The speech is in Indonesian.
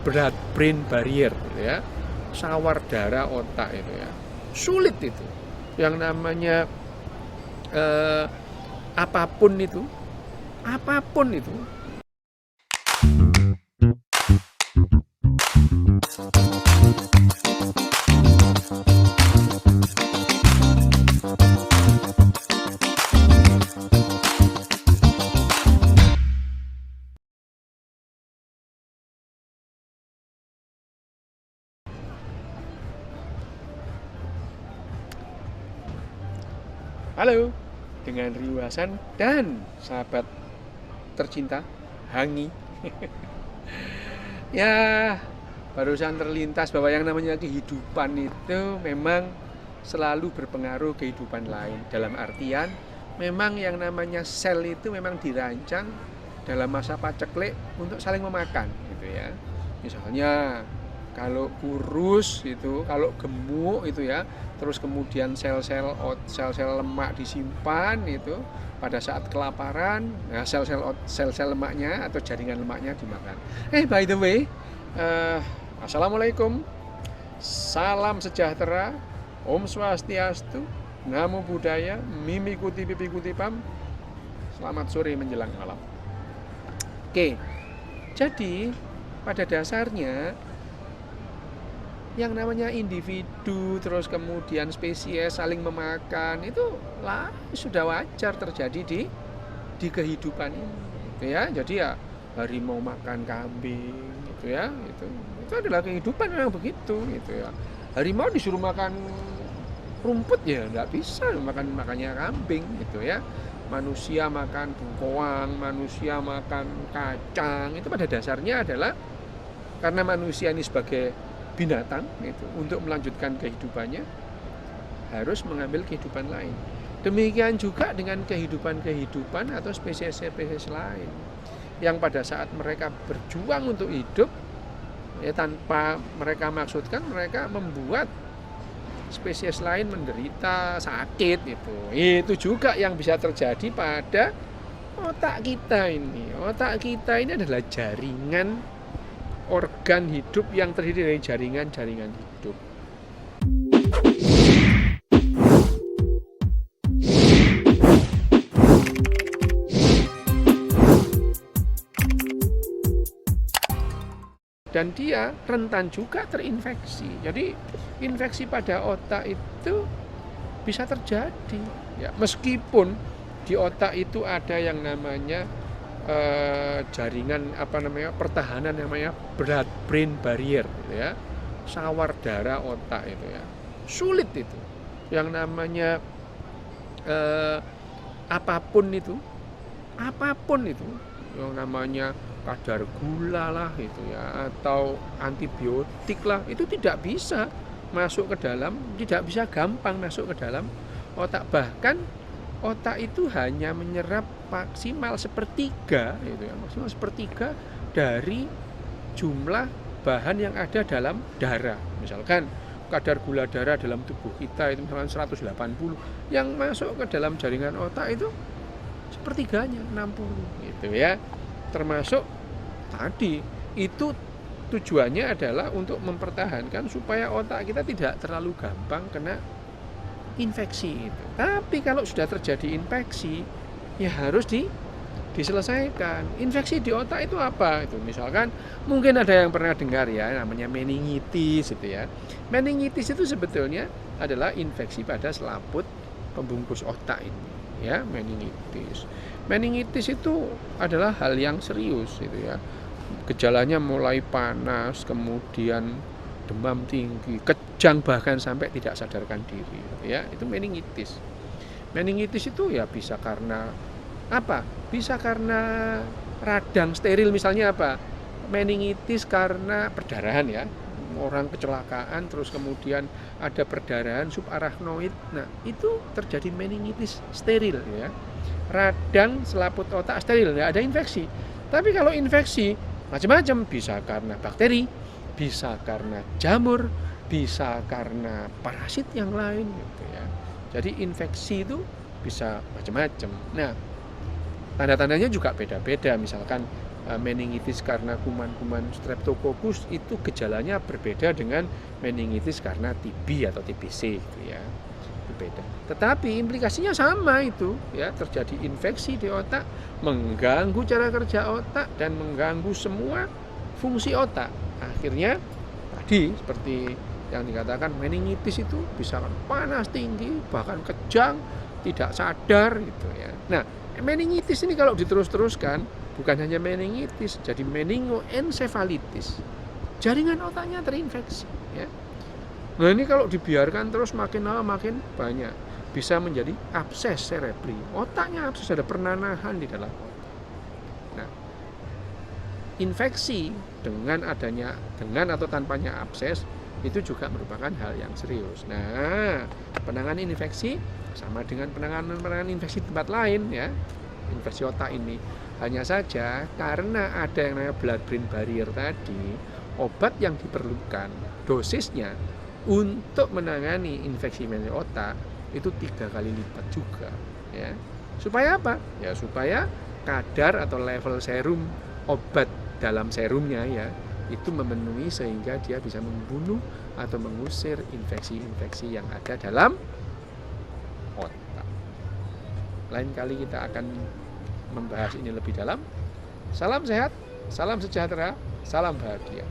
blood-brain barrier gitu ya, sawardara otak itu ya, sulit itu. Yang namanya apapun itu. Halo, dengan Rio Hasan dan sahabat tercinta Hangi. Ya, barusan terlintas bahwa yang namanya kehidupan itu memang selalu berpengaruh kehidupan lain. Dalam artian, memang yang namanya sel itu memang dirancang dalam masa paceklik untuk saling memakan, gitu ya. Misalnya, kalau kurus itu, kalau gemuk itu ya, terus kemudian sel-sel lemak disimpan itu pada saat kelaparan, nah sel-sel lemaknya atau jaringan lemaknya dimakan. By the way, assalamualaikum, salam sejahtera, Om Swastiastu, Namo Buddhaya, Mimi Kuti Pipi Kuti Pam. Selamat sore menjelang malam. Oke, jadi pada dasarnya yang namanya individu terus kemudian spesies saling memakan itu lah sudah wajar terjadi di kehidupan ini gitu ya. Jadi ya harimau makan kambing gitu ya, itu adalah kehidupan memang begitu gitu ya. Harimau disuruh makan rumput ya nggak bisa, makannya kambing gitu ya. Manusia makan bengkoang, manusia makan kacang, itu pada dasarnya adalah karena manusia ini sebagai binatang itu untuk melanjutkan kehidupannya harus mengambil kehidupan lain. Demikian juga dengan kehidupan atau spesies-spesies lain yang pada saat mereka berjuang untuk hidup ya, tanpa mereka maksudkan mereka membuat spesies lain menderita sakit itu juga yang bisa terjadi pada otak kita ini. Otak kita ini adalah jaringan organ hidup yang terdiri dari jaringan-jaringan hidup. Dan dia rentan juga terinfeksi. Jadi infeksi pada otak itu bisa terjadi. Ya, meskipun di otak itu ada yang namanya jaringan pertahanan namanya blood-brain barrier gitu ya, sawardara otak itu ya, sulit itu. Yang namanya apapun itu, yang namanya kadar gula lah itu ya, atau antibiotik lah, itu tidak bisa masuk ke dalam, tidak bisa gampang masuk ke dalam otak. Bahkan otak itu hanya menyerap maksimal sepertiga dari jumlah bahan yang ada dalam darah. Misalkan kadar gula darah dalam tubuh kita itu misalkan 180, yang masuk ke dalam jaringan otak itu sepertiganya 60 gitu ya. Termasuk tadi itu tujuannya adalah untuk mempertahankan supaya otak kita tidak terlalu gampang kena infeksi itu. Tapi kalau sudah terjadi infeksi, ya harus diselesaikan. Infeksi di otak itu apa? Itu misalkan mungkin ada yang pernah dengar ya, namanya meningitis itu ya. Meningitis itu sebetulnya adalah infeksi pada selaput pembungkus otak ini, ya, meningitis. Meningitis itu adalah hal yang serius itu ya. Gejalanya mulai panas, kemudian demam tinggi, kejang, bahkan sampai tidak sadarkan diri ya, itu meningitis. Meningitis itu ya bisa karena apa? Bisa karena radang steril, misalnya apa? Meningitis karena perdarahan ya, orang kecelakaan terus kemudian ada perdarahan subarachnoid, nah itu terjadi meningitis steril ya. Radang selaput otak steril, nggak ada infeksi. Tapi kalau infeksi macam-macam, bisa karena bakteri, bisa karena jamur, bisa karena parasit yang lain gitu ya. Jadi infeksi itu bisa macam-macam. Nah, tanda-tandanya juga beda-beda. Misalkan meningitis karena kuman-kuman Streptococcus itu gejalanya berbeda dengan meningitis karena TB atau TBC gitu ya. Berbeda. Tetapi implikasinya sama itu ya, terjadi infeksi di otak, mengganggu cara kerja otak dan mengganggu semua fungsi otak. Akhirnya tadi seperti yang dikatakan meningitis itu bisa panas tinggi, bahkan kejang, tidak sadar gitu ya. Nah, meningitis ini kalau diterus-teruskan bukan hanya meningitis, jadi meningoencephalitis. Jaringan otaknya terinfeksi ya. Nah, ini kalau dibiarkan terus makin lama makin banyak, bisa menjadi abses cerebri. Otaknya abses, ada pernanahan di dalam otak. Nah, infeksi dengan atau tanpanya abses itu juga merupakan hal yang serius. Nah, penanganan infeksi sama dengan penanganan infeksi tempat lain ya. Infeksi otak ini hanya saja karena ada yang namanya blood-brain barrier tadi, obat yang diperlukan dosisnya untuk menangani infeksi otak itu 3 kali lipat juga ya. Supaya apa? Ya supaya kadar atau level serum obat dalam serumnya ya itu memenuhi sehingga dia bisa membunuh atau mengusir infeksi-infeksi yang ada dalam otak. Lain kali kita akan membahas ini lebih dalam. Salam sehat, salam sejahtera, salam bahagia.